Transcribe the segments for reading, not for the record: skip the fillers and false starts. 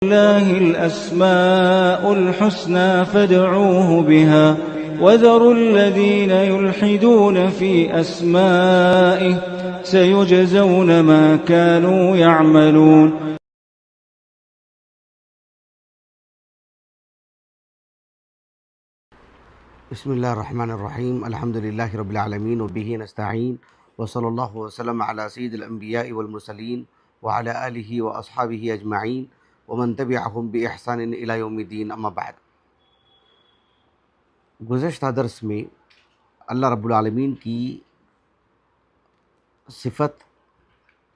لله الأسماء الحسنى فادعوه بها وذروا الذين يلحدون في أسمائه سيجزون ما كانوا يعملون. بسم اللہ الرحمن الرحیم الحمد للہ رب العالمین وبہ نستعین وصلی اللہ وسلم علی سید الانبیاء والمرسلین وعلی آلہ واصحابہ اجمعین ومن تبعہم باحسان الی یوم الدین، اما بعد۔ گزشتہ درس میں اللہ رب العالمین کی صفت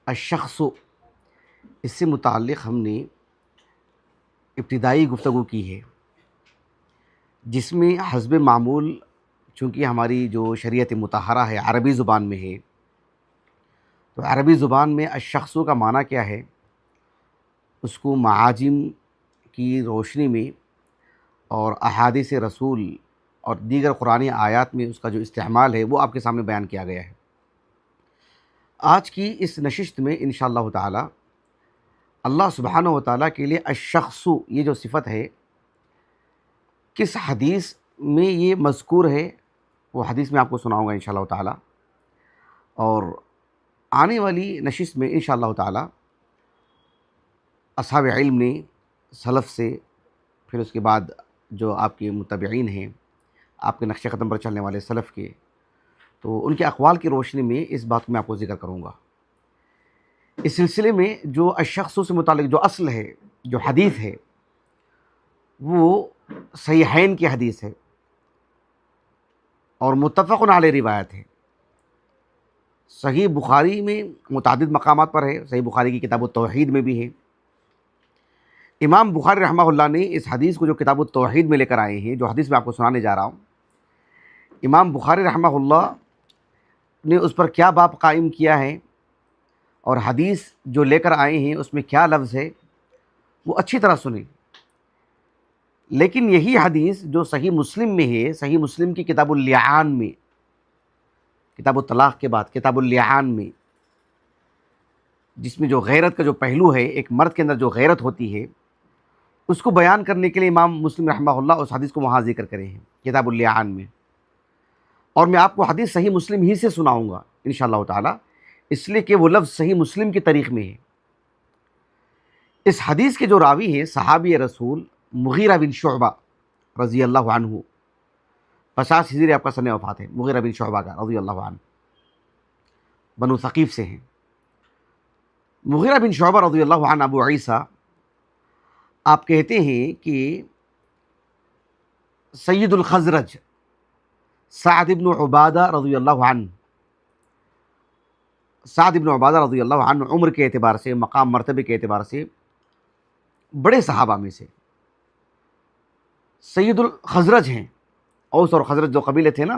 الشخص، اس سے متعلق ہم نے ابتدائی گفتگو کی ہے، جس میں حسب معمول چونکہ ہماری جو شریعت مطہرہ ہے عربی زبان میں ہے، تو عربی زبان میں الشخص کا معنی کیا ہے، اس کو معاجم کی روشنی میں اور احادیث رسول اور دیگر قرآنی آیات میں اس کا جو استعمال ہے وہ آپ کے سامنے بیان کیا گیا ہے۔ آج کی اس نشست میں انشاءاللہ تعالی اللہ سبحانہ و تعالیٰ کے لیے الشخص، یہ جو صفت ہے، کس حدیث میں یہ مذکور ہے، وہ حدیث میں آپ کو سناؤں گا انشاءاللہ تعالی، اور آنے والی نشست میں انشاءاللہ تعالی اصحاب علم نے سلف سے، پھر اس کے بعد جو آپ کے متبعین ہیں، آپ کے نقش قدم پر چلنے والے سلف کے، تو ان کے اقوال کی روشنی میں اس بات کو میں آپ کو ذکر کروں گا۔ اس سلسلے میں جو الشخص سے متعلق جو اصل ہے، جو حدیث ہے، وہ صحیحین کی حدیث ہے اور متفق علیہ روایت ہے۔ صحیح بخاری میں متعدد مقامات پر ہے، صحیح بخاری کی کتاب التوحید میں بھی ہے۔ امام بخاری رحمہ اللہ نے اس حدیث کو جو کتاب التوحید میں لے کر آئے ہیں، جو حدیث میں آپ کو سنانے جا رہا ہوں، امام بخاری رحمہ اللہ نے اس پر کیا باب قائم کیا ہے اور حدیث جو لے کر آئے ہیں اس میں کیا لفظ ہے، وہ اچھی طرح سنیں۔ لیکن یہی حدیث جو صحیح مسلم میں ہے، صحیح مسلم کی کتاب اللعان میں، کتاب الطلاق کے بعد کتاب اللعان میں، جس میں جو غیرت کا جو پہلو ہے، ایک مرد کے اندر جو غیرت ہوتی ہے، اس کو بیان کرنے کے لیے امام مسلم رحمہ اللہ اس حدیث کو وہاں ذکر کرے ہیں کتاب اللعان میں، اور میں آپ کو حدیث صحیح مسلم ہی سے سناؤں گا انشاءاللہ تعالی، اس لیے کہ وہ لفظ صحیح مسلم کی تاریخ میں ہے۔ اس حدیث کے جو راوی ہیں صحابی رسول مغیرہ بن شعبہ رضی اللہ عنہ، 50 ہجری آپ کا سن وفات ہے مغیرہ بن شعبہ کا رضی اللہ عنہ، بنو ثقیف سے ہیں۔ مغیرہ بن شعبہ رضی اللہ عنہ ابو عیسیٰ، آپ کہتے ہیں کہ سید الخزرج سعد بن عبادہ رضی اللہ عنہ، سعد بن عبادہ رضی اللہ عنہ عمر کے اعتبار سے، مقام مرتبے کے اعتبار سے بڑے صحابہ میں سے سید الخزرج ہیں۔ اوس اور خزرج جو قبیلے تھے نا،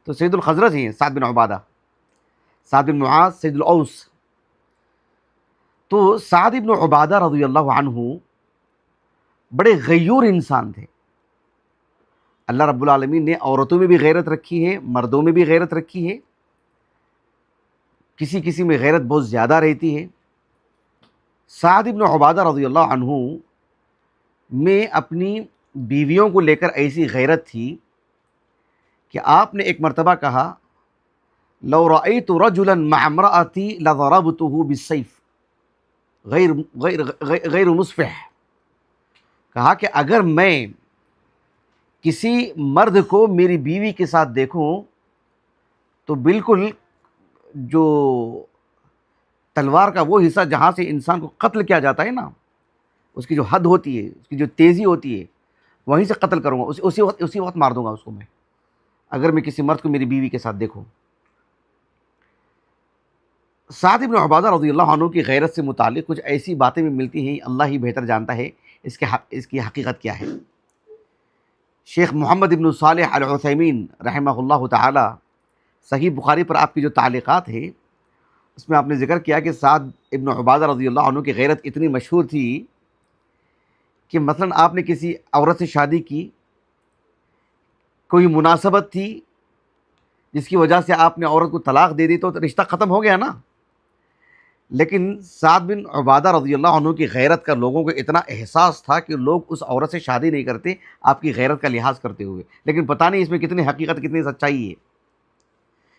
تو سید الخزرج ہیں سعد بن عبادہ، سعد بن معاذ سید الاوس۔ تو سعد بن عبادہ رضی اللہ عنہ بڑے غیور انسان تھے۔ اللہ رب العالمین نے عورتوں میں بھی غیرت رکھی ہے، مردوں میں بھی غیرت رکھی ہے، کسی کسی میں غیرت بہت زیادہ رہتی ہے۔ سعد بن عبادہ رضی اللہ عنہ میں اپنی بیویوں کو لے کر ایسی غیرت تھی کہ آپ نے ایک مرتبہ کہا، لو رأيت رجلا مع امرأتي لضربته بالسيف غیر مصفح، کہا کہ اگر میں کسی مرد کو میری بیوی کے ساتھ دیکھوں تو بالکل جو تلوار کا وہ حصہ جہاں سے انسان کو قتل کیا جاتا ہے نا، اس کی جو حد ہوتی ہے، اس کی جو تیزی ہوتی ہے، وہیں سے قتل کروں گا، اسی وقت مار دوں گا اس کو میں، اگر میں کسی مرد کو میری بیوی کے ساتھ دیکھوں۔ سعد بن عبادہ رضی اللہ عنہ کی غیرت سے متعلق کچھ ایسی باتیں بھی ملتی ہیں، اللہ ہی بہتر جانتا ہے اس کی حقیقت کیا ہے۔ شیخ محمد بن صالح العثیمین رحمہ اللہ تعالی، صحیح بخاری پر آپ کی جو تعلیقات ہیں، اس میں آپ نے ذکر کیا کہ سعد بن عبادہ رضی اللہ عنہ کی غیرت اتنی مشہور تھی کہ مثلا آپ نے کسی عورت سے شادی کی، کوئی مناسبت تھی جس کی وجہ سے آپ نے عورت کو طلاق دے دی، تو رشتہ ختم ہو گیا نا۔ لیکن سعد بن عبادہ رضی اللہ عنہ کی غیرت کا لوگوں کو اتنا احساس تھا کہ لوگ اس عورت سے شادی نہیں کرتے آپ کی غیرت کا لحاظ کرتے ہوئے، لیکن پتہ نہیں اس میں کتنی حقیقت کتنی سچائی ہے۔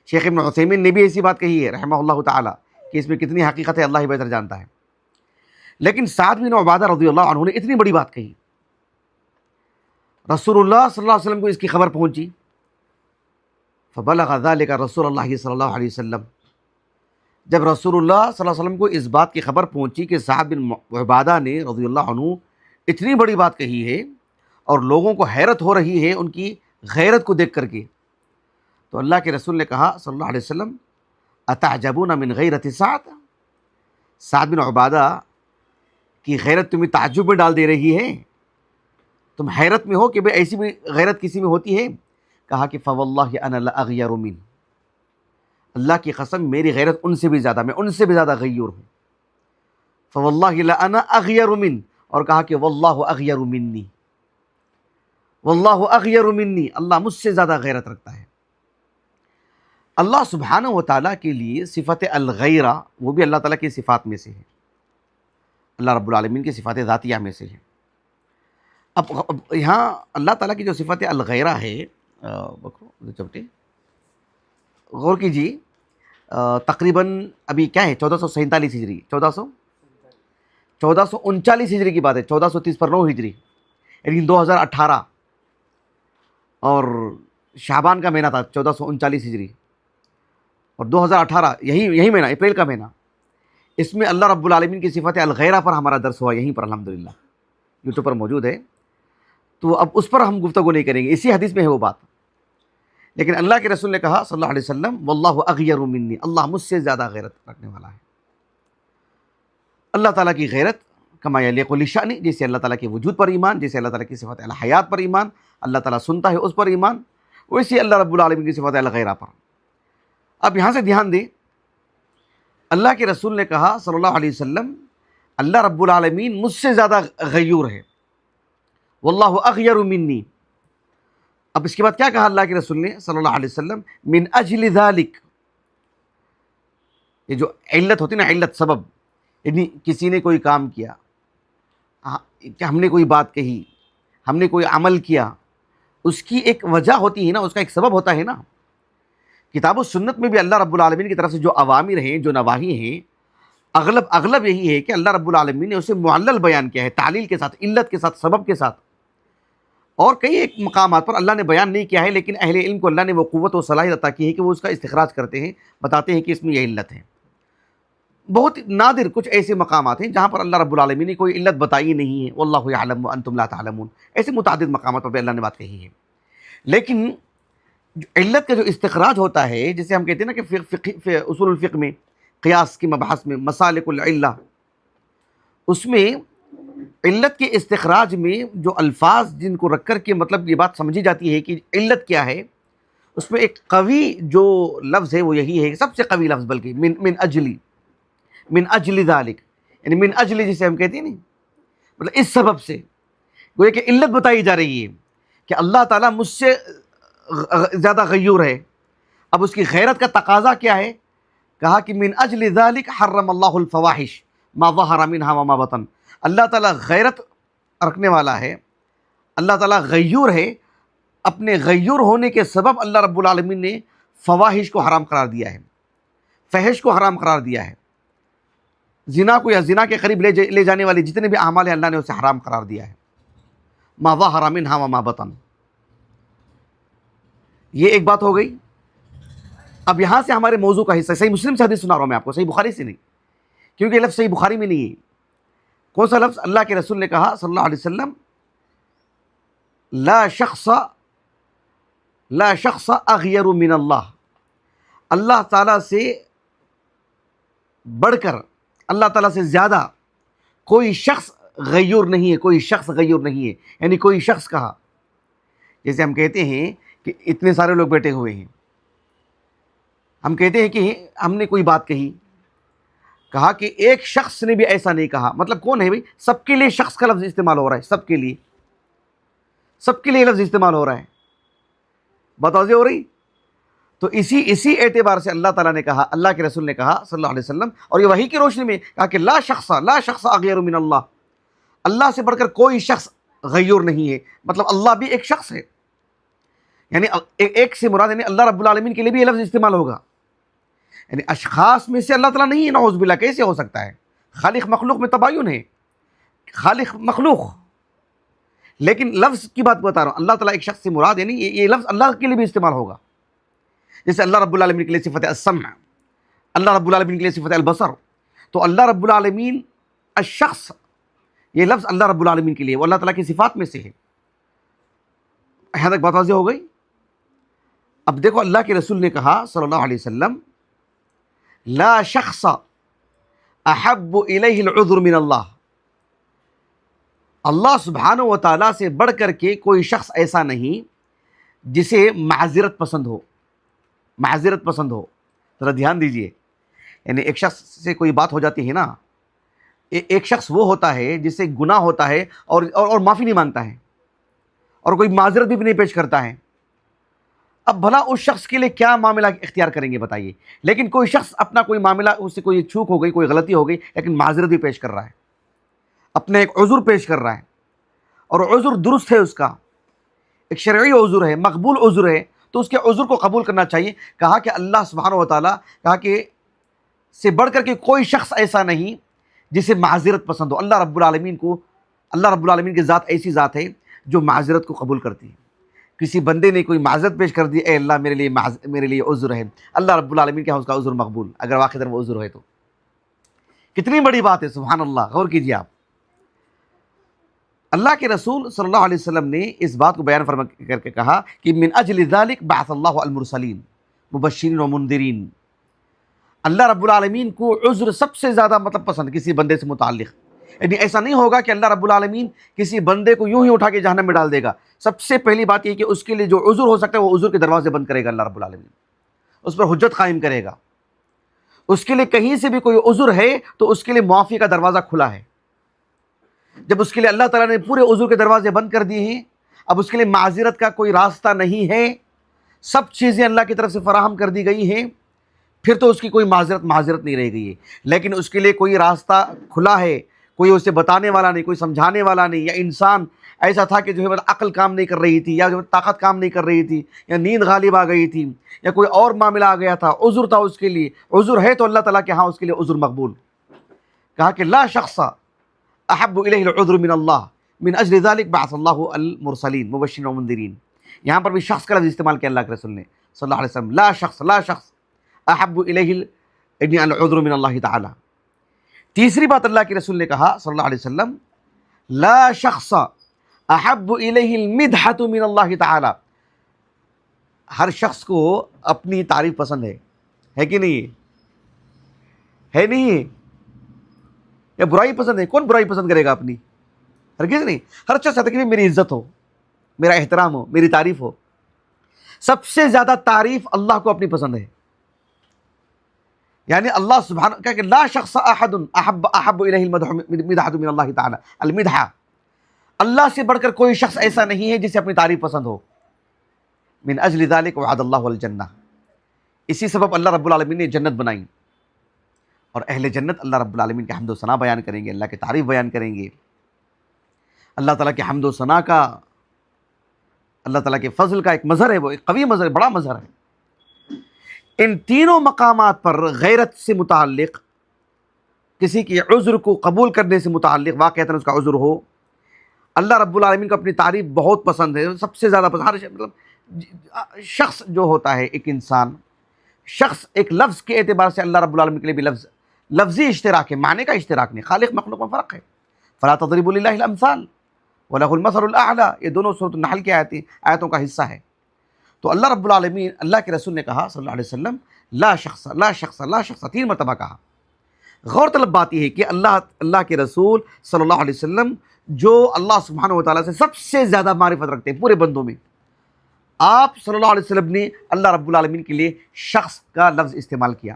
شیخ ابن عثیمین نے بھی ایسی بات کہی ہے رحمہ اللہ تعالیٰ کہ اس میں کتنی حقیقت ہے اللہ ہی بہتر جانتا ہے، لیکن سعد بن عبادہ رضی اللہ عنہ نے اتنی بڑی بات کہی، رسول اللہ صلی اللہ علیہ وسلم کو اس کی خبر پہنچی، فبلغ ذلك رسول اللہ صلی اللہ علیہ وسلم، جب رسول اللہ صلی اللہ علیہ وسلم کو اس بات کی خبر پہنچی کہ سعد بن عبادہ نے رضی اللہ عنہ اتنی بڑی بات کہی ہے اور لوگوں کو حیرت ہو رہی ہے ان کی غیرت کو دیکھ کر کے، تو اللہ کے رسول نے کہا صلی اللہ علیہ وسلم اتعجبون من غیرت سعد، سعد بن عبادہ کی غیرت تمہیں تعجب میں ڈال دے رہی ہے، تم حیرت میں ہو کہ بھئی ایسی بھی غیرت کسی میں ہوتی ہے؟ کہا کہ فواللہ انا لاغیر من، اللہ کی قسم میری غیرت ان سے بھی زیادہ، میں ان سے بھی زیادہ غیور ہوں، فواللہ لانا اغیر من، اور کہا کہ واللہ اغیر منی، واللہ اغیر منی، اللہ مجھ سے زیادہ غیرت رکھتا ہے۔ اللہ سبحانہ و تعالیٰ کے لیے صفت الغیرہ وہ بھی اللہ تعالیٰ کی صفات میں سے ہے، اللہ رب العالمین کی صفات ذاتیہ میں سے ہے۔ اب یہاں اللہ تعالیٰ کی جو صفت الغیرہ ہے، چپٹے غور کیجیے، تقریباً ابھی کیا ہے 1447 ہجری، 1439 ہجری کی بات ہے، 1430 پر 9 ہجری، یعنی 2018 اور شعبان کا مہینہ تھا 1439 ہجری، اور 2018 یہی مہینہ اپریل کا مہینہ، اس میں اللہ رب العالمین کی صفت الغیرہ پر ہمارا درس ہوا یہیں پر الحمدللہ، یوٹیوب پر موجود ہے، تو اب اس پر ہم گفتگو نہیں کریں گے، اسی حدیث میں ہے وہ بات، لیکن اللہ کے رسول نے کہا صلی اللہ علیہ وسلم واللہ اغیر منی، اللہ مجھ سے زیادہ غیرت رکھنے والا ہے۔ اللہ تعالیٰ کی غیرت کما یلیق لشأن، جیسے اللہ تعالیٰ کے وجود پر ایمان، جیسے اللہ تعالیٰ کی صفت الحیات پر ایمان، اللہ تعالیٰ سنتا ہے اس پر ایمان، ویسے اللہ رب العالمین کی صفت الغیرہ پر۔ اب یہاں سے دھیان دیں، اللہ کے رسول نے کہا صلی اللہ علیہ وسلم اللہ رب العالمین مجھ سے زیادہ غیور ہے، واللہ اغیر منی۔ اب اس کے بعد کیا کہا اللہ کے رسول نے صلی اللہ علیہ وسلم؟ من اجل ذالک، یہ جو علت ہوتی نا، علت سبب، یعنی کسی نے کوئی کام کیا، کہ ہم نے کوئی بات کہی، ہم نے کوئی عمل کیا، اس کی ایک وجہ ہوتی ہے نا، اس کا ایک سبب ہوتا ہے نا۔ کتاب و سنت میں بھی اللہ رب العالمین کی طرف سے جو اوامر ہیں، جو نواہی ہیں، اغلب یہی ہے کہ اللہ رب العالمین نے اسے معلل بیان کیا ہے، تعلیل کے ساتھ، علت کے ساتھ، سبب کے ساتھ، اور کئی ایک مقامات پر اللہ نے بیان نہیں کیا ہے، لیکن اہل علم کو اللہ نے وہ قوت و صلاحیت عطا کی ہے کہ وہ اس کا استخراج کرتے ہیں، بتاتے ہیں کہ اس میں یہ علت ہے۔ بہت نادر کچھ ایسے مقامات ہیں جہاں پر اللہ رب العالمین نے کوئی علت بتائی نہیں ہے، واللہ یعلم وانتم لا تعلمون، ایسے متعدد مقامات پر بھی اللہ نے بات کہی ہے، لیکن علت کا جو استخراج ہوتا ہے، جسے ہم کہتے ہیں نا کہ اصول الفقہ میں، قیاس کی مباحث میں، مسالک العلہ، اس میں علت کے استخراج میں جو الفاظ جن کو رکھ کر کے مطلب یہ بات سمجھی جاتی ہے کہ علت کیا ہے، اس میں ایک قوی جو لفظ ہے وہ یہی ہے، سب سے قوی لفظ، بلکہ من اجل ذالک، یعنی من اجل جسے ہم کہتے ہیں نہیں، مطلب اس سبب سے، گویا کہ علت بتائی جا رہی ہے کہ اللہ تعالیٰ مجھ سے زیادہ غیور ہے۔ اب اس کی غیرت کا تقاضا کیا ہے؟ کہا کہ من اجل ذالک حرم اللہ الفواحش ما ظہر منہا وما بطن، اللہ تعالیٰ غیرت رکھنے والا ہے، اللہ تعالیٰ غیور ہے، اپنے غیور ہونے کے سبب اللہ رب العالمین نے فواحش کو حرام قرار دیا ہے، فحش کو حرام قرار دیا ہے، زنا کو یا زنا کے قریب لے جانے والے جتنے بھی اعمال ہیں اللہ نے اسے حرام قرار دیا ہے، ما ظہر منہا وما بطن۔ یہ ایک بات ہو گئی۔ اب یہاں سے ہمارے موضوع کا حصہ، صحیح مسلم سے حدیث سنا رہا ہوں میں آپ کو، صحیح بخاری سے نہیں، کیونکہ یہ لفظ صحیح بخاری میں نہیں ہے۔ کون سا لفظ؟ اللہ کے رسول نے کہا صلی اللہ علیہ وسلم لا شخص اغیر من اللہ، اللہ تعالیٰ سے بڑھ کر، اللہ تعالیٰ سے زیادہ کوئی شخص غیور نہیں ہے، کوئی شخص غیور نہیں ہے، یعنی کوئی شخص کہا، جیسے ہم کہتے ہیں کہ اتنے سارے لوگ بیٹھے ہوئے ہیں، ہم کہتے ہیں کہ ہم نے کوئی بات کہی، کہا کہ ایک شخص نے بھی ایسا نہیں کہا، مطلب کون ہے بھائی؟ سب کے لیے شخص کا لفظ استعمال ہو رہا ہے، سب کے لیے لفظ استعمال ہو رہا ہے، بات واضح ہو رہی؟ تو اسی اعتبار سے اللہ تعالیٰ نے کہا، اللہ کے رسول نے کہا صلی اللہ علیہ وسلم، اور یہ وحی کی روشنی میں کہا کہ لا شخص غیر من اللہ، اللہ سے بڑھ کر کوئی شخص غیور نہیں ہے، مطلب اللہ بھی ایک شخص ہے، یعنی ایک سے مراد یعنی اللہ رب العالمین کے لیے بھی یہ لفظ استعمال ہوگا، یعنی اشخاص میں سے اللہ تعالیٰ نہیں ہے، نعوذ باللہ، کیسے ہو سکتا ہے؟ خالق مخلوق میں تباین ہے، خالق مخلوق، لیکن لفظ کی بات بتا رہا ہوں، اللہ تعالیٰ ایک شخص سے مراد یعنی یہ لفظ اللہ کے لیے بھی استعمال ہوگا، جیسے اللہ رب العالمین کے لیے صفت السمع، اللہ رب العالمین کے لیے صفت البصر، تو اللہ رب العالمین الشخص، یہ لفظ اللہ رب العالمین کے لیے وہ اللہ تعالیٰ کی صفات میں سے ہے۔ یہاں تک بات واضح ہو گئی؟ اب دیکھو اللہ کے رسول نے کہا صلی اللہ علیہ وسلم لا شخص احب الیہ العذر من اللہ، اللہ سبحانہ و تعالیٰ سے بڑھ کر کے کوئی شخص ایسا نہیں جسے معذرت پسند ہو، معذرت پسند ہو۔ ذرا دھیان دیجئے، یعنی ایک شخص سے کوئی بات ہو جاتی ہے نا، ایک شخص وہ ہوتا ہے جس سے گناہ ہوتا ہے اور معافی نہیں مانگتا ہے اور کوئی معذرت بھی نہیں پیش کرتا ہے، اب بھلا اس شخص کے لیے کیا معاملہ اختیار کریں گے بتائیے؟ لیکن کوئی شخص اپنا کوئی معاملہ، اس سے کوئی چوک ہو گئی، کوئی غلطی ہو گئی، لیکن معذرت بھی پیش کر رہا ہے، اپنے ایک عذر پیش کر رہا ہے، اور عذر درست ہے، اس کا ایک شرعی عذر ہے، مقبول عذر ہے، تو اس کے عذر کو قبول کرنا چاہیے۔ کہا کہ اللہ سبحانہ و تعالیٰ کہا کہ سے بڑھ کر کے کوئی شخص ایسا نہیں جسے معذرت پسند ہو۔ اللہ رب العالمین کی ذات ایسی ذات ہے جو معذرت کو قبول کرتی ہے۔ کسی بندے نے کوئی معذرت پیش کر دی، اے اللہ میرے لیے عذر ہے، اللہ رب العالمین کے ہاں اس کا عذر مقبول، اگر واقعی وہ عذر ہے تو کتنی بڑی بات ہے، سبحان اللہ، غور کیجیے آپ۔ اللہ کے رسول صلی اللہ علیہ وسلم نے اس بات کو بیان فرما کر کے کہا کہ من اجل ذلک بعث اللہ المرسلین مبشرین و منذرین، اللہ رب العالمین کو عذر سب سے زیادہ پسند کسی بندے سے متعلق، یعنی ایسا نہیں ہوگا کہ اللہ رب العالمین کسی بندے کو یوں ہی اٹھا کے جہنم میں ڈال دے گا۔ سب سے پہلی بات یہ کہ اس کے لیے جو عذر ہو سکتا ہے وہ عذر کے دروازے بند کرے گا اللہ رب العالمین، اس پر حجت قائم کرے گا، اس کے لیے کہیں سے بھی کوئی عذر ہے تو اس کے لیے معافی کا دروازہ کھلا ہے۔ جب اس کے لیے اللہ تعالیٰ نے پورے عذر کے دروازے بند کر دیے ہیں، اب اس کے لیے معذرت کا کوئی راستہ نہیں ہے، سب چیزیں اللہ کی طرف سے فراہم کر دی گئی ہیں، پھر تو اس کی کوئی معذرت نہیں رہ گئی ہے۔ لیکن اس کے لیے کوئی راستہ کھلا ہے، کوئی اسے بتانے والا نہیں، کوئی سمجھانے والا نہیں، یا انسان ایسا تھا کہ جو ہے عقل کام نہیں کر رہی تھی، یا جو طاقت کام نہیں کر رہی تھی، یا نیند غالب آ گئی تھی، یا کوئی اور معاملہ آ گیا تھا، عذر تھا اس کے لیے، عذر ہے تو اللہ تعالیٰ کے ہاں اس کے لیے عذر مقبول۔ کہا کہ لا شخص احب الیہ العذر من اللہ من اجل ذلک بعث اللہ المرسلین مبشرین و منذرین۔ یہاں پر بھی شخص کا لفظ استعمال کیا اللہ کے رسول نے صلی اللہ علیہ وسلم، لا شخص احب الیہ العذر من اللہ تعالی۔ تیسری بات اللہ کے رسول نے کہا صلی اللہ علیہ وسلم لا شخص احب الیہ المدحۃ من اللہ تعالی، ہر شخص کو اپنی تعریف پسند ہے کہ نہیں ہے؟ نہیں ہے؟ یا برائی پسند ہے؟ کون برائی پسند کرے گا اپنی؟ ہرگز نہیں۔ ہر شخص چاہتا ہے کہ میری عزت ہو، میرا احترام ہو، میری تعریف ہو۔ سب سے زیادہ تعریف اللہ کو اپنی پسند ہے، یعنی اللہ سبحانہ کہ لا شخص احد احب الیہ المدحۃ من اللہ تعالی، المدحہ، اللہ سے بڑھ کر کوئی شخص ایسا نہیں ہے جسے اپنی تعریف پسند ہو۔ من اجل ذلک وعد اللہ الجنہ، اسی سبب اللہ رب العالمین نے جنت بنائی، اور اہل جنت اللہ رب العالمین کے حمد و ثنا بیان کریں گے، اللہ کی تعریف بیان کریں گے، اللہ تعالیٰ کے حمد و ثنا کا، اللہ تعالیٰ کے فضل کا ایک مظہر ہے، وہ ایک قوی مظہر ہے، بڑا مظہر ہے۔ ان تینوں مقامات پر غیرت سے متعلق، کسی کی عذر کو قبول کرنے سے متعلق، واقعتاً اس کا عذر ہو، اللہ رب العالمین کو اپنی تعریف بہت پسند ہے، سب سے زیادہ پسند۔ شخص جو ہوتا ہے، ایک انسان، شخص ایک لفظ کے اعتبار سے اللہ رب العالمین کے لیے بھی لفظی اشتراک ہے، معنی کا اشتراک نہیں، خالق مخلوق میں فرق ہے۔ فلا تضربوا للہ الامثال وله المثل الاعلیٰ، یہ دونوں سورۃ النحل کی آیتوں کا حصہ ہے۔ تو اللہ رب العالمین، اللہ کے رسول نے کہا صلی اللہ علیہ وسلم لا شخص 3 مرتبہ کہا۔ غور طلب بات یہ ہے کہ اللہ کے رسول صلی اللہ علیہ وسلم جو اللہ سبحانہ و تعالیٰ سے سب سے زیادہ معرفت رکھتے ہیں پورے بندوں میں، آپ صلی اللہ علیہ وسلم نے اللہ رب العالمین کے لیے شخص کا لفظ استعمال کیا۔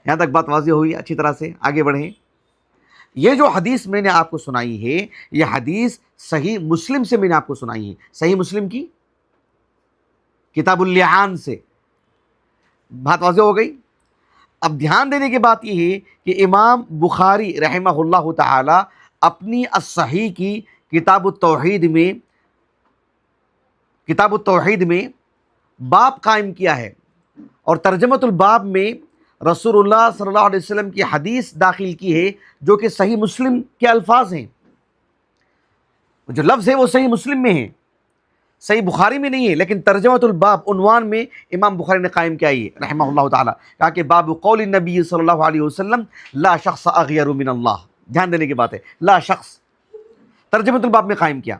یہاں تک بات واضح ہوئی، اچھی طرح سے آگے بڑھیں۔ یہ جو حدیث میں نے آپ کو سنائی ہے، یہ حدیث صحیح مسلم سے میں نے آپ کو سنائی ہے، صحیح مسلم کی کتاب اللعان سے، بات واضح ہو گئی؟ اب دھیان دینے کی بات یہ ہے کہ امام بخاری رحمہ اللہ تعالی اپنی الصحیح کی کتاب التوحید میں باب قائم کیا ہے، اور ترجمۃ الباب میں رسول اللہ صلی اللہ علیہ وسلم کی حدیث داخل کی ہے جو کہ صحیح مسلم کے الفاظ ہیں، جو لفظ ہے وہ صحیح مسلم میں ہے، صحیح بخاری میں نہیں ہے، لیکن ترجمۃ الباب عنوان میں امام بخاری نے قائم کیا ہے رحمہ اللہ تعالیٰ، کہا کہ باب قول النبی صلی اللہ علیہ وسلم لا شخص اغیر من اللہ. دھیان دینے کی بات ہے، لا شخص ترجمۃ الباب میں قائم کیا.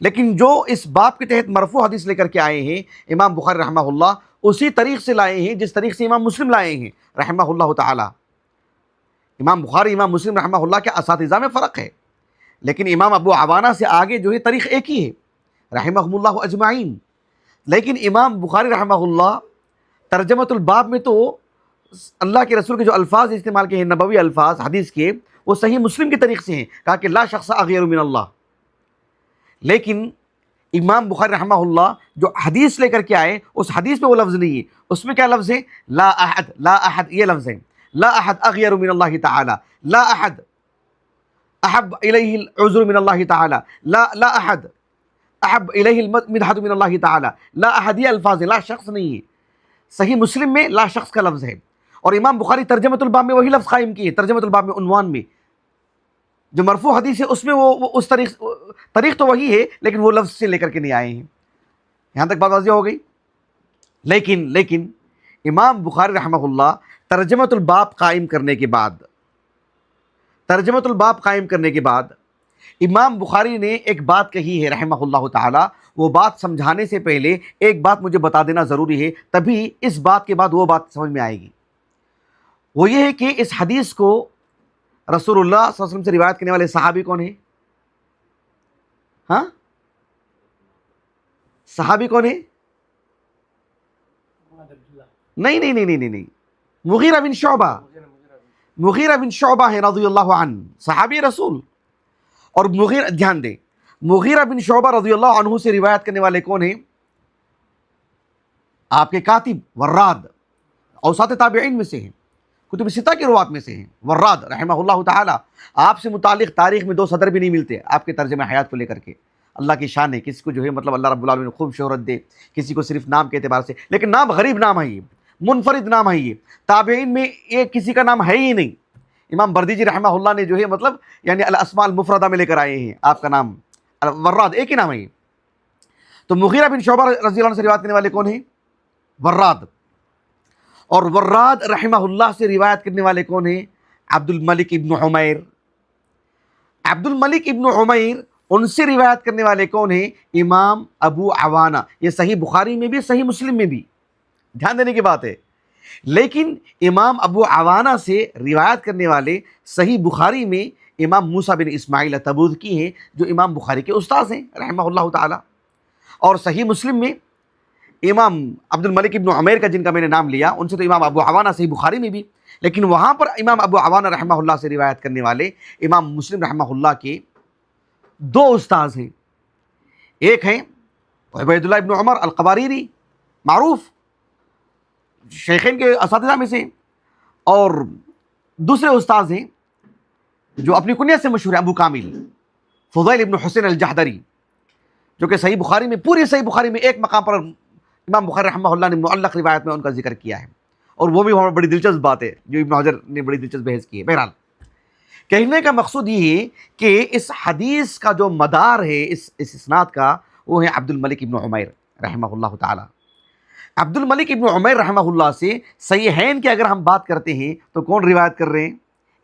لیکن جو اس باب کے تحت مرفوع حدیث لے کر کے آئے ہیں امام بخاری رحمہ اللہ، اسی طریق سے لائے ہیں جس طریق سے امام مسلم لائے ہیں رحمہ اللہ تعالی. امام بخاری امام مسلم رحمہ اللہ کے اساتذہ میں فرق ہے، لیکن امام ابو عوانہ سے آگے جو ہے طریق ایک ہی ہے رحمہم اللہ اجمعین. لیکن امام بخاری رحمہ اللہ ترجمۃ الباب میں تو اللہ کے رسول کے جو الفاظ استعمال کیے ہیں نبوی الفاظ حدیث کے، وہ صحیح مسلم کے طریق سے ہیں، کہا کہ لا شخص اغیر من اللہ. لیکن امام بخاری رحمہ اللہ جو حدیث لے کر کے آئے اس حدیث میں وہ لفظ نہیں ہے، اس میں کیا لفظ ہے؟ لا احد، لا احد یہ لفظ ہے، لا احد اغیر من اللہ تعالی، لا احد احب الیہ العذر من اللہ تعالی، لا احد احب الیہ المدحت من اللہ تعالی، لا احد یہ الفاظ ہے، لا شخص نہیں ہے. صحیح مسلم میں لا شخص کا لفظ ہے، اور امام بخاری ترجمۃ الباب میں وہی لفظ قائم کی ہے، ترجمۃ الباب میں عنوان میں جو مرفوع حدیث ہے اس میں وہ اس طریق تو وہی ہے، لیکن وہ لفظ سے لے کر کے نہیں آئے ہیں. یہاں تک بات واضح ہو گئی؟ لیکن امام بخاری رحمہ اللہ ترجمۃ الباب قائم کرنے کے بعد امام بخاری نے ایک بات کہی ہے رحمہ اللہ تعالی. وہ بات سمجھانے سے پہلے ایک بات مجھے بتا دینا ضروری ہے، تبھی اس بات کے بعد وہ بات سمجھ میں آئے گی. وہ یہ ہے کہ اس حدیث کو رسول اللہ صلی اللہ علیہ وسلم سے روایت کرنے والے صحابی کون ہیں؟ ہاں صحابی کون ہے؟ نہیں، مغیرہ بن شعبہ ہے رضی اللہ عنہ، صحابی رسول. اور دھیان دیں، مغیرہ بن شعبہ رضی اللہ عنہ سے روایت کرنے والے کون ہیں؟ آپ کے کاتب وراد، اوساط تابعین میں سے ہیں، کتب ستہ کے روات میں سے ہیں وراد رحمہ اللہ تعالی. آپ سے متعلق تاریخ میں 2 صدر بھی نہیں ملتے آپ کے ترجمہ حیات کو لے کر کے. اللہ کی شان ہے، کسی کو جو ہے مطلب اللہ رب العالمین خوب شہرت دے، کسی کو صرف نام کے اعتبار سے، لیکن نام غریب نام ہے، یہ منفرد نام ہے. یہ تابعین میں ایک کسی کا نام ہے ہی نہیں. امام بردیجی رحمہ اللہ نے جو ہے مطلب یعنی الاسماء المفردہ میں لے کر آئے ہیں آپ کا نام وراد، ایک ہی نام ہے یہ. تو مغیرہ بن شعبہ رضی اللہ عنہ سے روایت کرنے والے کون ہیں؟ وراد. اور وراد رحمہ اللہ سے روایت کرنے والے کون ہیں؟ عبد الملک ابن عمیر. عبد الملک ابن عمیر ان سے روایت کرنے والے کون ہیں؟ امام ابو عوانہ. یہ صحیح بخاری میں بھی صحیح مسلم میں بھی، دھیان دینے کی بات ہے. لیکن امام ابو عوانہ سے روایت کرنے والے صحیح بخاری میں امام موسیٰ بن اسماعیل تبوذکی ہیں جو امام بخاری کے استاذ ہیں رحمہ اللہ تعالی. اور صحیح مسلم میں امام عبد الملک ابن عمیر کا جن کا میں نے نام لیا ان سے تو امام ابو عوانہ صحیح بخاری میں بھی، لیکن وہاں پر امام ابو عوانہ رحمہ اللہ سے روایت کرنے والے امام مسلم رحمہ اللہ کے 2 استاذ ہیں. ایک ہیں عبید اللہ ابن عمر القواریری، معروف شیخین کے اساتذہ میں سے، اور دوسرے استاذ ہیں جو اپنی کنیت سے مشہور ہے ابو کامل فضیل ابن حسین الجحدری، جو کہ صحیح بخاری میں پوری صحیح بخاری میں ایک مقام پر امام بخاری رحمہ اللہ نے معلق روایت میں ان کا ذکر کیا ہے، اور وہ بھی بڑی دلچسپ بات ہے جو ابن حجر نے بڑی دلچسپ بحث کی ہے. بہرحال کہنے کا مقصود یہ ہے کہ اس حدیث کا جو مدار ہے اس اسناد کا وہ ہے عبد الملک ابن عمیر رحمہ اللہ تعالی. عبد الملک ابن عمیر رحمہ اللہ سے صحیحین کی اگر ہم بات کرتے ہیں تو کون روایت کر رہے ہیں؟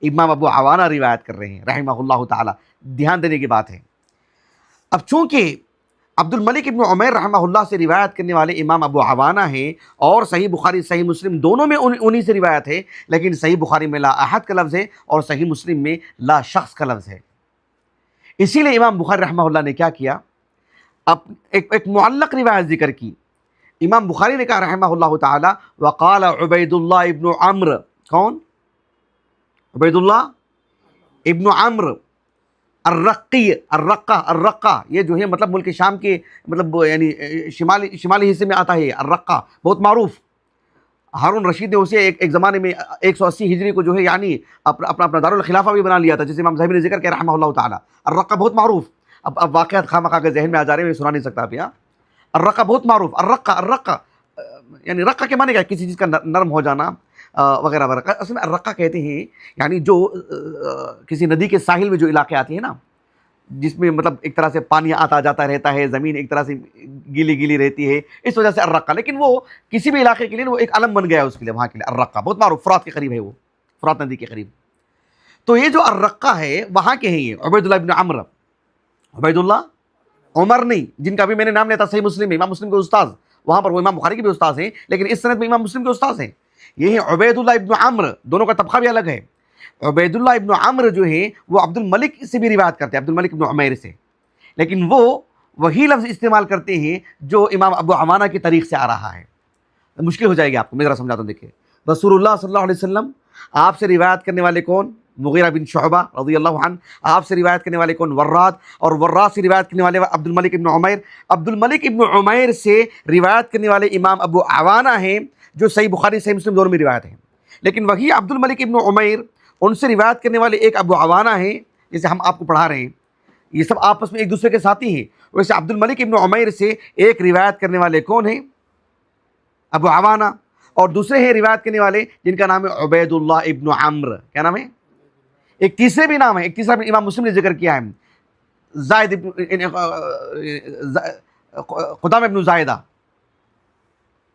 امام ابو عوانہ روایت کر رہے ہیں رحمہ اللہ تعالی. دھیان دینے کی بات ہے. اب چونکہ عبد الملک ابن عمیر رحمہ اللہ سے روایت کرنے والے امام ابو عوانہ ہیں اور صحیح بخاری صحیح مسلم دونوں میں انہی سے روایت ہے، لیکن صحیح بخاری میں لا احد کا لفظ ہے اور صحیح مسلم میں لا شخص کا لفظ ہے. اسی لیے امام بخاری رحمہ اللہ نے کیا کیا؟ اب ایک معلق روایت ذکر کی. امام بخاری نے کہا رحمہ اللہ تعالی وقال عبید اللہ ابن عمرو. کون؟ عبید اللہ ابن عمرو الرقہ، یہ جو ہے مطلب ملک شام کے مطلب یعنی شمالی حصے میں آتا ہے. الرقہ بہت معروف ہارون رشید نے اسے ایک زمانے میں 180 ہجری کو جو ہے یعنی اپنا دارالخلافہ بھی بنا لیا تھا، جسے امام ذہبی نے ذکر کیا رحمہ اللہ تعالیٰ۔ الرقہ بہت معروف، اب واقعات خواہ مخواہ کے ذہن میں آ جا رہے ہیں، میں سنا نہیں سکتا آپ یہاں۔ الرقہ بہت معروف، الرقہ یعنی رقہ کے معنی کیا؟ کسی چیز کا نرم ہو جانا وغیرہ وغیرہ۔ اصل میں الرقہ کہتے ہیں یعنی جو کسی ندی کے ساحل میں جو علاقے آتے ہیں نا، جس میں مطلب ایک طرح سے پانی آتا جاتا رہتا ہے، زمین ایک طرح سے گیلی گیلی رہتی ہے، اس وجہ سے الرقہ۔ لیکن وہ کسی بھی علاقے کے لیے وہ ایک علم بن گیا ہے اس کے لیے، وہاں کے لیے الرقہ بہت معروف، فرات کے قریب ہے، وہ فرات ندی کے قریب۔ تو یہ جو الرقہ ہے وہاں کے ہیں، یہ عبید اللہ ابن عمر، عبید اللہ عمر نہیں، جن کا بھی میں نے نام لیا تھا صحیح مسلم میں، امام مسلم کے استاذ، وہاں پر وہ امام بخاری کے بھی استاذ ہیں، لیکن اس سند میں امام مسلم کے استاذ ہیں۔ یہ ہیں عبید اللہ ابن عمر، دونوں کا طبقہ بھی الگ ہے۔ عبید اللہ ابن عمر جو ہیں وہ عبد الملک سے بھی روایت کرتے ہیں، عبد الملک ابن عمیر سے، لیکن وہ وہی لفظ استعمال کرتے ہیں جو امام ابو عوانہ کی طریق سے آ رہا ہے۔ مشکل ہو جائے گی آپ کو، میں ذرا سمجھاتا ہوں۔ دیکھیں، رسول اللہ صلی اللہ علیہ وسلم آپ سے روایت کرنے والے کون؟ مغیرہ بن شعبہ رضی اللہ عنہ۔ آپ سے روایت کرنے والے کون؟ وراد، اور وراد سے روایت کرنے والے عبد الملک ابن عمیر۔ عبد الملک ابن عمیر سے روایت کرنے والے امام ابو عوانہ ہیں، جو صحیح بخاری صحیح مسلم دونوں میں روایت ہیں۔ لیکن وہی عبد الملک ابن عمیر، ان سے روایت کرنے والے ایک ابو عوانہ ہیں، جسے ہم آپ کو پڑھا رہے ہیں، یہ سب آپس میں ایک دوسرے کے ساتھی ہیں۔ ویسے عبد الملک ابن عمیر سے ایک روایت کرنے والے کون ہیں؟ ابو عوانہ، اور دوسرے ہیں روایت کرنے والے جن کا نام ہے عبید اللہ ابن عمر۔ کیا نام ہے؟ ایک تیسرے بھی نام ہے، ایک تیسرا امام مسلم نے ذکر کیا ہے، زائد قدامہ ابن زائدہ،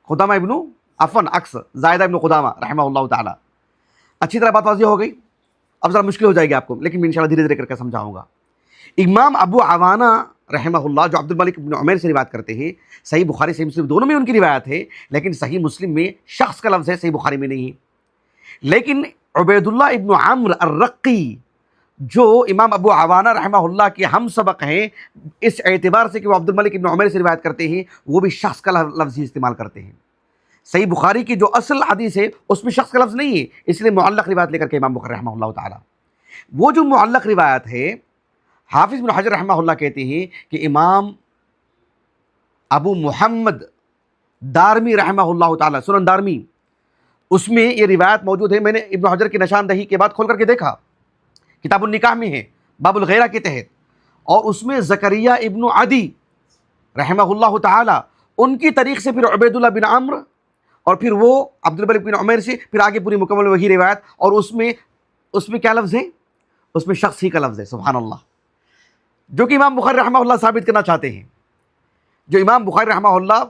قدامہ ابن عفن عکس زائدہ ابن قدامہ رحمہ اللہ تعالیٰ۔ اچھی طرح بات واضح ہو گئی؟ اب ذرا مشکل ہو جائے گی آپ کو، لیکن میں انشاءاللہ دھیرے دھیرے کر کے سمجھاؤں گا۔ امام ابو عوانہ رحمہ اللہ جو عبد الملک ابن عمیر سے روایت کرتے ہیں، صحیح بخاری صحیح مسلم دونوں میں ان کی روایت ہے، لیکن صحیح مسلم میں شخص کا لفظ ہے، صحیح بخاری میں نہیں ہے۔ لیکن عبید اللہ ابن عمر الرقی جو امام ابو عوانہ رحمہ اللہ کے ہم سبق ہیں، اس اعتبار سے کہ وہ عبد الملک ابن عمیر سے روایت کرتے ہیں، وہ بھی شخص کا لفظ ہی استعمال کرتے ہیں۔ صحیح بخاری کی جو اصل حدیث ہے اس میں شخص کا لفظ نہیں ہے، اس لیے معلق روایت لے کر کے امام بخاری رحمہ اللہ تعالیٰ، وہ جو معلق روایت ہے، حافظ بن حجر رحمہ اللہ کہتے ہیں کہ امام ابو محمد دارمی رحمہ اللہ تعالیٰ، سنن دارمی، اس میں یہ روایت موجود ہے۔ میں نے ابن حجر کی نشاندہی کے بعد کھول کر کے دیکھا، کتاب النکاح میں ہے، باب الغیرہ کے تحت، اور اس میں زکریا ابن عدی رحمہ اللہ تعالیٰ ان کی طریق سے پھر عبید اللہ بن عمر، اور پھر وہ عبد الملک بن عمیر سے پھر آگے پوری مکمل وہی روایت، اور اس میں کیا لفظ ہے؟ اس میں شخص ہی کا لفظ ہے، سبحان اللہ، جو کہ امام بخاری رحمہ اللہ ثابت کرنا چاہتے ہیں، جو امام بخاری رحمہ اللہ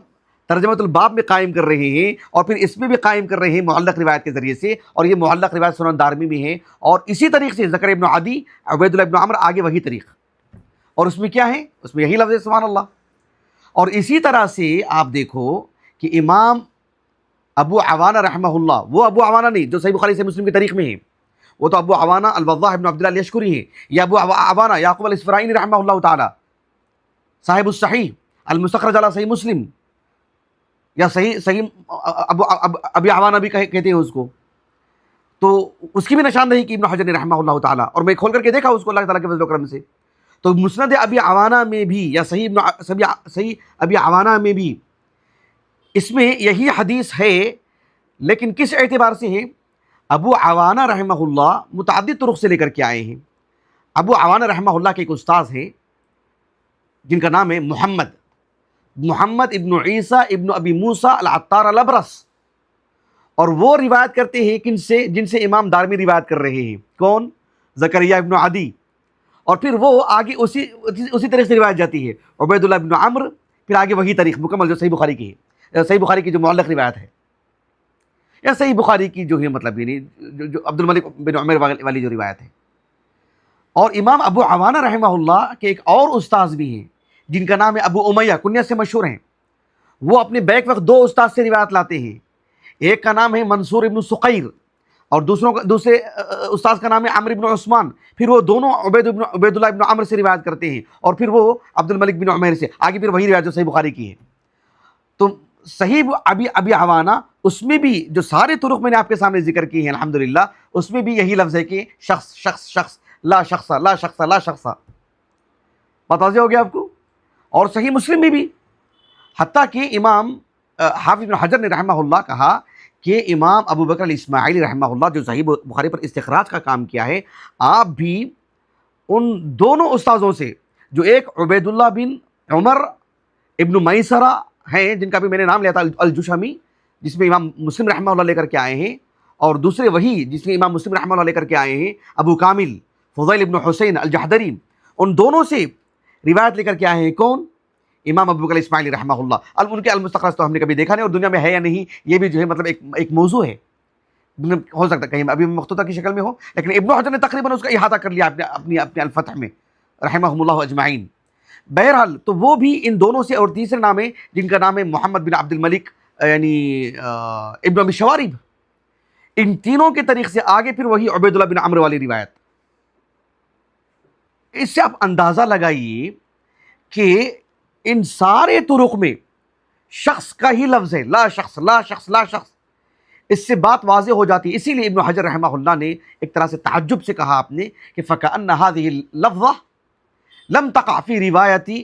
ترجمۃ الباب میں قائم کر رہے ہیں، اور پھر اس میں بھی قائم کر رہے ہیں معلق روایت کے ذریعے سے، اور یہ معلق روایت سنن دارمی میں ہے، اور اسی طریقے سے زکریا ابن عدی، عبید اللہ ابن عمر، آگے وہی طریق، اور اس میں کیا ہے؟ اس میں یہی لفظ ہے، سبحان اللہ۔ اور اسی طرح سے آپ دیکھو کہ امام ابو عوانہ رحمہ اللہ، وہ ابو عوانہ نہیں جو صحیح بخاری صحیح مسلم کی طریق میں ہے، وہ تو ابو عوانہ الوضاح ابن عبداللہ الیشکری ہیں، یا ابو عوانہ یعقوب الاسفرائینی رحمہ اللہ تعالی، صاحب الصحیح المستخرج علی صحیح مسلم، یا صحیح ابی عوانہ بھی کہتے ہیں اس کو، تو اس کی بھی نشاندہی کی ابن حجر نے رحمہ اللہ تعالیٰ، اور میں کھول کر کے دیکھا اس کو اللہ تعالیٰ کے فضل و کرم سے، تو مسند ابی عوانہ میں بھی یا صحیح ابی عوانہ میں بھی اس میں یہی حدیث ہے، لیکن کس اعتبار سے ہے؟ ابو عوانہ رحمہ اللہ متعدد طرق سے لے کر کے آئے ہیں۔ ابو عوانہ رحمہ اللہ کے ایک استاذ ہیں جن کا نام ہے محمد ابن عیسیٰ ابن ابی موسیٰ العطار الابرس، اور وہ روایت کرتے ہیں جن سے امام دارمی روایت کر رہے ہیں، کون؟ زکریا ابن عدی، اور پھر وہ آگے اسی طریقے سے روایت جاتی ہے، عبید اللہ ابن عمر، پھر آگے وہی طریق مکمل جو صحیح بخاری کی ہے، صحیح بخاری کی جو معلق روایت ہے، یا صحیح بخاری کی جو ہے مطلب یعنی جو عبد الملک بن عمیر والی جو روایت ہے۔ اور امام ابو عوانہ رحمہ اللہ کے ایک اور استاذ بھی ہیں جن کا نام ہے ابو امیہ، کنیت سے مشہور ہیں، وہ اپنے بیک وقت دو استاذ سے روایت لاتے ہیں، ایک کا نام ہے منصور ابن سقیر، اور دوسرے استاذ کا نام ہے عمرو ابن عثمان، پھر وہ دونوں عبید اللہ ابن عمر سے روایت کرتے ہیں، اور پھر وہ عبد الملک بن عمیر سے، آگے پھر وہی روایت جو صحیح بخاری کی ہے۔ تو صحیح ابی عوانہ اس میں بھی جو سارے طرق میں نے آپ کے سامنے ذکر کی ہیں الحمدللہ، اس میں بھی یہی لفظ ہے کہ شخص لا شخص۔ بات واضح ہو گیا آپ کو؟ اور صحیح مسلم میں بھی، حتیٰ کہ امام حافظ بن حجر نے رحمہ اللہ کہا کہ امام ابو بکر الاسماعیلی رحمہ اللہ جو صحیح بخاری پر استخراج کا کام کیا ہے، آپ بھی ان دونوں استاذوں سے، جو ایک عبید اللہ بن عمر ابن میسرہ ہیں جن کا بھی میں نے نام لیا تھا الجشمی، جس میں امام مسلم رحمہ اللہ لے کر کے آئے ہیں، اور دوسرے وہی جس میں امام مسلم رحمہ اللہ لے کر کے آئے ہیں ابو کامل فضیل ابن حسین الجحدری، ان دونوں سے روایت لے کر کے آئے ہیں کون؟ امام ابو بکر اسماعیلی رحمہ اللہ۔ ان کے المستخرج تو ہم نے کبھی دیکھا نہیں، اور دنیا میں ہے یا نہیں یہ بھی جو ہے مطلب ایک موضوع ہے، ہو سکتا ہے کہیں ابھی مخطوطہ کی شکل میں ہو، لیکن ابن حجر نے تقریباً اس کا احاطہ کر لیا اپنے الفتح میں رحمہم اللہ اجمعین۔ بہرحال تو وہ بھی ان دونوں سے، اور تیسرے نام ہے جن کا نام ہے محمد بن عبد الملک یعنی ابن ابی شوارب، ان تینوں کے طریق سے آگے پھر وہی عبید اللہ بن عمرو والی روایت۔ اس سے آپ اندازہ لگائیے کہ ان سارے طرق میں شخص کا ہی لفظ ہے، لا شخص لا شخص لا شخص۔ اس سے بات واضح ہو جاتی ہے، اسی لیے ابن حجر رحمہ اللہ نے ایک طرح سے تعجب سے کہا آپ نے کہ فَكَأَنَّ هَذِهِ اللَّفْظَةَ لَمْ تَقَعْ فِي رِوَایَتِ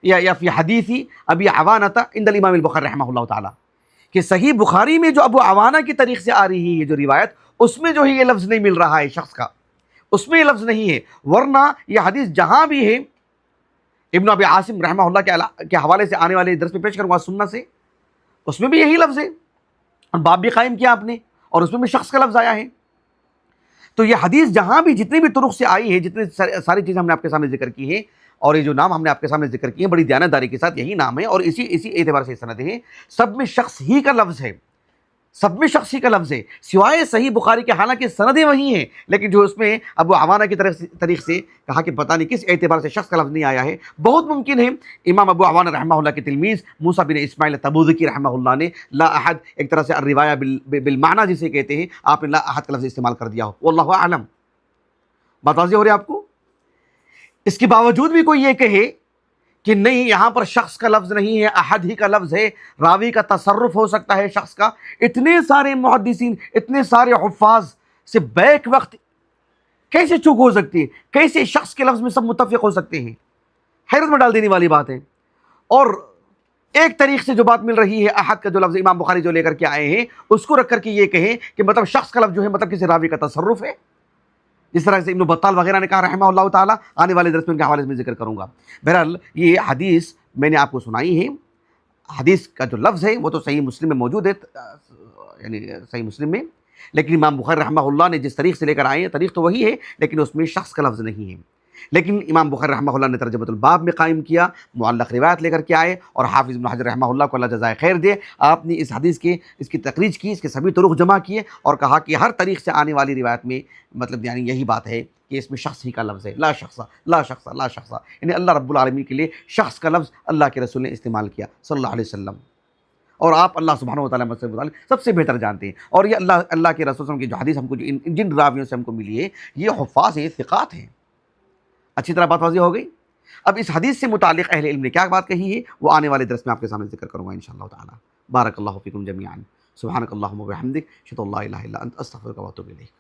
یا فی حدیث ابی عوانۃ عند الامام البخاری رحمہ اللہ تعالی، کہ صحیح بخاری میں جو ابو عوانہ کی طریق سے آ رہی ہے جو روایت، اس میں جو ہے یہ لفظ نہیں مل رہا ہے شخص کا، اس میں یہ لفظ نہیں ہے، ورنہ یہ حدیث جہاں بھی ہے ابن ابی عاصم رحمہ اللہ کے حوالے سے آنے والے درس میں پیش کروں گا سننا سے، اس میں بھی یہی لفظ ہے، اور باب بھی قائم کیا آپ نے، اور اس میں بھی شخص کا لفظ آیا ہے۔ تو یہ حدیث جہاں بھی جتنی بھی طرق سے آئی ہے، جتنے ساری چیزیں ہم نے آپ کے سامنے ذکر کی ہیں، اور یہ جو نام ہم نے آپ کے سامنے ذکر کیے ہیں بڑی دیانتداری کے ساتھ، یہی نام ہے، اور اسی اعتبار سے سند ہیں، سب میں شخص ہی کا لفظ ہے، سب میں شخص ہی کا لفظ ہے، سوائے صحیح بخاری کے، حالانکہ سندیں وہی ہیں، لیکن جو اس میں ابو عوانہ کی طریق سے کہا کہ پتہ نہیں کس اعتبار سے شخص کا لفظ نہیں آیا ہے۔ بہت ممکن ہے امام ابو عوانہ رحمہ اللہ کے تلمیذ موسیٰ بن اسماعیل تبوذکی رحمہ اللہ نے لا احد، ایک طرح سے الروایہ بالمعنی جسے کہتے ہیں، آپ نے لا احد کا لفظ استعمال کر دیا ہو، واللہ اعلم۔ بات واضح ہو رہی ہے آپ کو؟ اس کے باوجود بھی کوئی یہ کہے کہ نہیں یہاں پر شخص کا لفظ نہیں ہے، احد ہی کا لفظ ہے، راوی کا تصرف ہو سکتا ہے شخص کا، اتنے سارے محدثین، اتنے سارے حفاظ سے بیک وقت کیسے چوک ہو سکتی ہے؟ کیسے شخص کے لفظ میں سب متفق ہو سکتے ہیں؟ حیرت میں ڈال دینے والی بات ہے۔ اور ایک طریق سے جو بات مل رہی ہے، احد کا جو لفظ امام بخاری جو لے کر کے آئے ہیں، اس کو رکھ کر کے یہ کہیں کہ مطلب شخص کا لفظ جو ہے مطلب کسی راوی کا تصرف ہے، جس طرح سے ابن بطال وغیرہ نے کہا رحمہ اللہ تعالیٰ، آنے والے درس میں ان کے حوالے میں ذکر کروں گا۔ بہرحال یہ حدیث میں نے آپ کو سنائی ہے، حدیث کا جو لفظ ہے وہ تو صحیح مسلم میں موجود ہے، یعنی صحیح مسلم میں، لیکن امام بخاری رحمہ اللہ نے جس طریق سے لے کر آئے ہیں، طریق تو وہی ہے، لیکن اس میں شخص کا لفظ نہیں ہے۔ لیکن امام بخاری رحمہ اللہ نے ترجمۃ الباب میں قائم کیا، معلق روایت لے کر کے آئے، اور حافظ ابن حجر رحمہ اللہ کو اللہ جزائے خیر دے، آپ نے اس حدیث کے اس کی تخریج کی، اس کے سبھی طرق جمع کیے، اور کہا کہ ہر طریق سے آنے والی روایت میں مطلب یعنی یہی بات ہے کہ اس میں شخص ہی کا لفظ ہے، لا شخص لا شخص لا شخص، یعنی اللہ رب العالمین کے لیے شخص کا لفظ اللہ کے رسول نے استعمال کیا صلی اللہ علیہ وسلم، اور آپ اللہ سبحانہ و تعالیٰ سے متعلق سب سے بہتر جانتے ہیں۔ اور یہ اللہ کے رسول صلی اللہ علیہ وسلم کی جو حدیث ہم کو جن راویوں سے ہم کو ملی ہے، یہ حفاظ ہیں، ثقات ہیں۔ اچھی طرح بات واضح ہو گئی؟ اب اس حدیث سے متعلق اہل علم نے کیا بات کہی ہے وہ آنے والے درس میں آپ کے سامنے ذکر کروں گا انشاءاللہ تعالیٰ۔ بارک اللہ فیکم جمیعا، سبحانک اللہم و بحمدک، اشہد ان لا الہ الا انت، استغفرک و اتوب الیک۔